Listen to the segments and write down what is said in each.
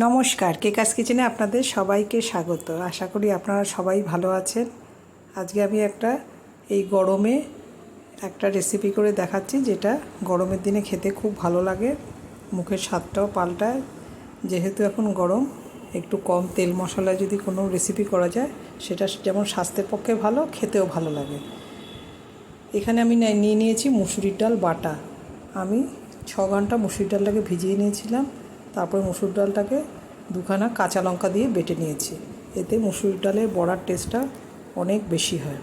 নমস্কার, কেকাস কিচেনে আপনাদের সবাইকে স্বাগত। আশা করি আপনারা সবাই ভালো আছেন। আজকে আমি এই গরমে একটা রেসিপি করে দেখাচ্ছি, যেটা গরমের দিনে খেতে খুব ভালো লাগে, মুখের স্বাদটাও পাল্টায়। যেহেতু এখন গরম, একটু কম তেল মশলায় যদি কোনো রেসিপি করা যায়, সেটা যেমন স্বাস্থ্যের পক্ষে ভালো, খেতেও ভালো লাগে। এখানে আমি নিয়ে নিয়েছি মুসুরির ডাল বাটা। আমি 6 ঘন্টা মুসুরির ডালটাকে ভিজিয়ে নিয়েছিলাম। তারপরে মুসুর ডালটাকে 2খানা কাঁচা লঙ্কা দিয়ে বেটে নিয়েছি। এতে মুসুর ডালের বড়ার টেস্টটা অনেক বেশি হয়।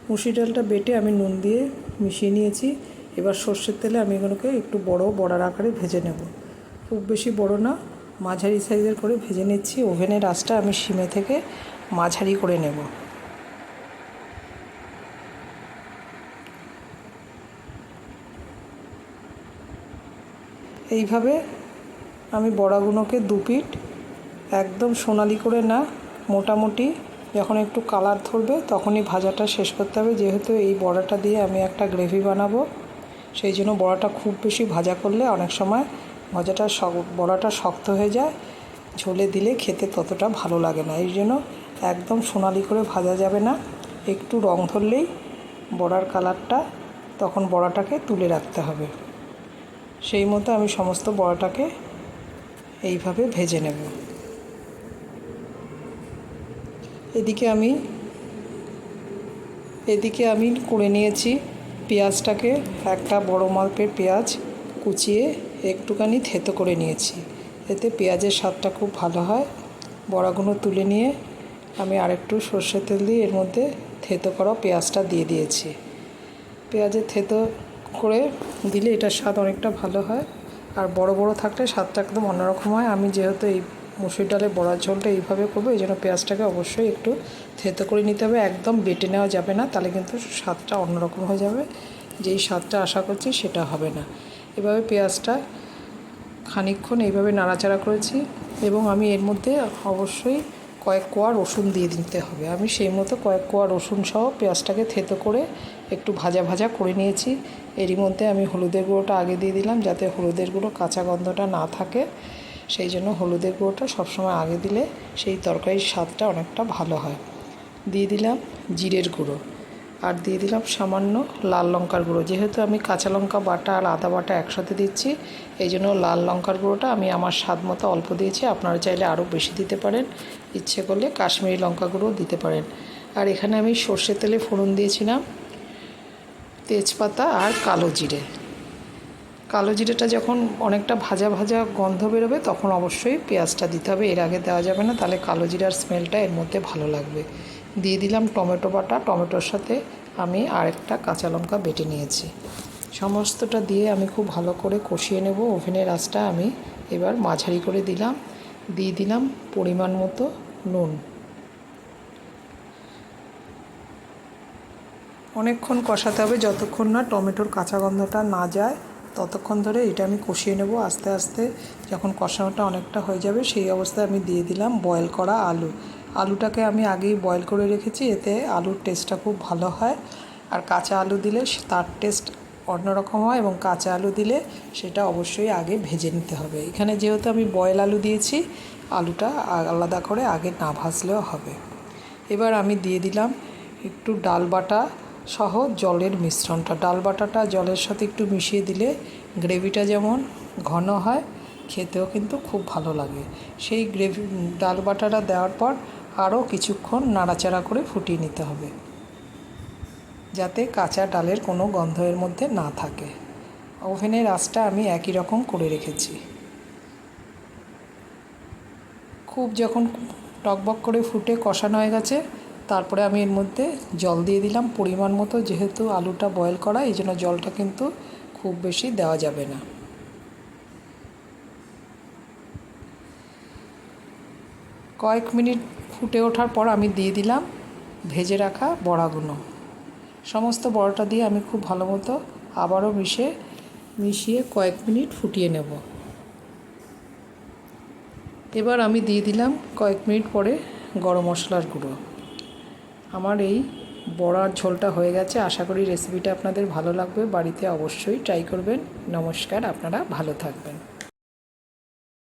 মুসুর ডালটা বেটে আমি নুন দিয়ে মিশিয়ে নিয়েছি। এবার সর্ষের তেলে আমি এগুলোকে একটু বড় বড়ার আকারে ভেজে নেব। খুব বেশি বড় না, মাঝারি সাইজের করে ভেজে নিচ্ছি। ওভেনের আঁচটা আমি সিমে থেকে মাঝারি করে নেব। এইভাবে আমি বড়াগুলোকে 2 পিঠ একদম সোনালি করে না, মোটামুটি যখন একটু কালার ধরবে তখনই ভাজাটা শেষ করতে হবে। যেহেতু এই বড়াটা দিয়ে আমি একটা গ্রেভি বানাবো, সেই জন্য বড়াটা খুব বেশি ভাজা করলে অনেক সময় বড়াটা শক্ত হয়ে যায়, ঝোলে দিলে খেতে ততটা ভালো লাগে না। এই জন্য একদম সোনালি করে ভাজা যাবে না, একটু রং ধরলেই বড়ার কালারটা, তখন বড়াটাকে তুলে রাখতে হবে। সেই মতো আমি সমস্ত বড়াটাকে এইভাবে ভেজে নেব। এদিকে আমি করে নিয়েছি পেঁয়াজটাকে, একটা বড় মাপের পেঁয়াজ কুচিয়ে একটুখানি থেতো করে নিয়েছি। এতে পেঁয়াজের স্বাদটা খুব ভালো হয়। বড়াগুলো তুলে নিয়ে আমি আরেকটু সর্ষের তেল দিয়ে এর মধ্যে থেতো করা পেঁয়াজটা দিয়ে দিয়েছি। পেঁয়াজের থেতো করে দিলে এটার স্বাদ অনেকটা ভালো হয়, আর বড় বড় থাকলে স্বাদটা একদম অন্যরকম হয়। আমি যেহেতু এই মুসুর ডালের বড়ার ঝোলটা এইভাবে করবো, এই জন্য পেঁয়াজটাকে অবশ্যই একটু থেতো করে নিতে হবে। একদম বেটে নেওয়া যাবে না, তাহলে কিন্তু স্বাদটা অন্যরকম হয়ে যাবে। যেই স্বাদটা আশা করছি সেটা হবে না। এভাবে পেঁয়াজটা খানিকক্ষণ এইভাবে নাড়াচাড়া করেছি, এবং আমি এর মধ্যে অবশ্যই কয়েক কোয়া রসুন দিয়ে দিতে হবে। আমি সেই মতো কয়েক কোয়া রসুন সহ পেঁয়াজটাকে থেতো করে একটু ভাজা ভাজা করে নিয়েছি। এরই মধ্যে আমি হলুদের গুঁড়োটা আগে দিয়ে দিলাম, যাতে হলুদের গুঁড়ো কাঁচা গন্ধটা না থাকে। সেই জন্য হলুদের গুঁড়োটা সবসময় আগে দিলে সেই তরকারির স্বাদটা অনেকটা ভালো হয়। দিয়ে দিলাম জিরের গুঁড়ো, আর দিয়ে দিলাম সামান্য লাল লঙ্কার গুঁড়ো। যেহেতু আমি কাঁচা লঙ্কা বাটা আর আদা বাটা একসাথে দিচ্ছি, এই জন্য লাল লঙ্কার গুঁড়োটা আমি আমার স্বাদ মতো অল্প দিয়েছি। আপনারা চাইলে আরও বেশি দিতে পারেন, ইচ্ছে করলে কাশ্মীরি লঙ্কা গুঁড়োও দিতে পারেন। আর এখানে আমি সর্ষের তেলে ফোড়ন দিয়েছিলাম তেজপাতা আর কালো জিরে। কালো জিরেটা যখন অনেকটা ভাজা ভাজা গন্ধ বেরোবে, তখন অবশ্যই পেঁয়াজটা দিতে হবে। এর আগে দেওয়া যাবে না, তাহলে কালো জিরার স্মেলটা এর মধ্যে ভালো লাগবে। দিয়ে দিলাম টমেটো বাটা। টমেটোর সাথে আমি আরেকটা কাঁচা লঙ্কা বেটে নিয়েছি। সমস্তটা দিয়ে আমি খুব ভালো করে কষিয়ে নেব। ওভেনের আঁচটা আমি এবার মাঝারি করে দিলাম। দিয়ে দিলাম পরিমাণ মতো নুন। অনেকক্ষণ কষাতে হবে, যতক্ষণ না টমেটোর কাঁচা গন্ধটা না যায় ততক্ষণ ধরে এটা আমি কষিয়ে নেব। আস্তে আস্তে যখন কষানোটা অনেকটা হয়ে যাবে, সেই অবস্থায় আমি দিয়ে দিলাম বয়েল করা আলু। আলুটাকে আমি আগেই বয়েল করে রেখেছি, এতে আলুর টেস্টটা খুব ভালো হয়। আর কাঁচা আলু দিলে তার টেস্ট অন্যরকম হয়, এবং কাঁচা আলু দিলে সেটা অবশ্যই আগে ভেজে নিতে হবে। এখানে যেহেতু আমি বয়েল আলু দিয়েছি, আলুটা আলাদা করে আগে না ভাজলেও হবে। এবার আমি দিয়ে দিলাম একটু ডাল বাটা সহ জলের মিশ্রণটা। ডাল বাটাটা জলের সাথে একটু মিশিয়ে দিলে গ্রেভিটা যেমন ঘন হয়, খেতেও কিন্তু খুব ভালো লাগে। সেই ডাল বাটাটা দেওয়ার পর আরও কিছুক্ষণ নাড়াচাড়া করে ফুটিয়ে নিতে হবে, যাতে কাঁচা ডালের কোনো গন্ধ এর মধ্যে না থাকে। ওভেনের আঁচটা আমি একই রকম করে রেখেছি। খুব যখন টকবক করে ফুটে কষানো হয়ে গেছে, তারপরে আমি এর মধ্যে জল দিয়ে দিলাম পরিমাণ মতো। যেহেতু আলুটা বয়েল করা, এই জন্য জলটা কিন্তু খুব বেশি দেওয়া যাবে না। কয়েক মিনিট ফুটে ওঠার পর আমি দিয়ে দিলাম ভেজে রাখা বড়াগুলো। সমস্ত বড়াটা দিয়ে আমি খুব ভালো মতো আবারও মিশিয়ে কয়েক মিনিট ফুটিয়ে নেব। এবার আমি দিয়ে দিলাম কয়েক মিনিট পরে গরম মশলার গুঁড়ো। আমার এই বড়ার ঝোলটা হয়ে গেছে। আশা করি রেসিপিটা আপনাদের ভালো লাগবে। বাড়িতে অবশ্যই ট্রাই করবেন। নমস্কার, আপনারা ভালো থাকবেন।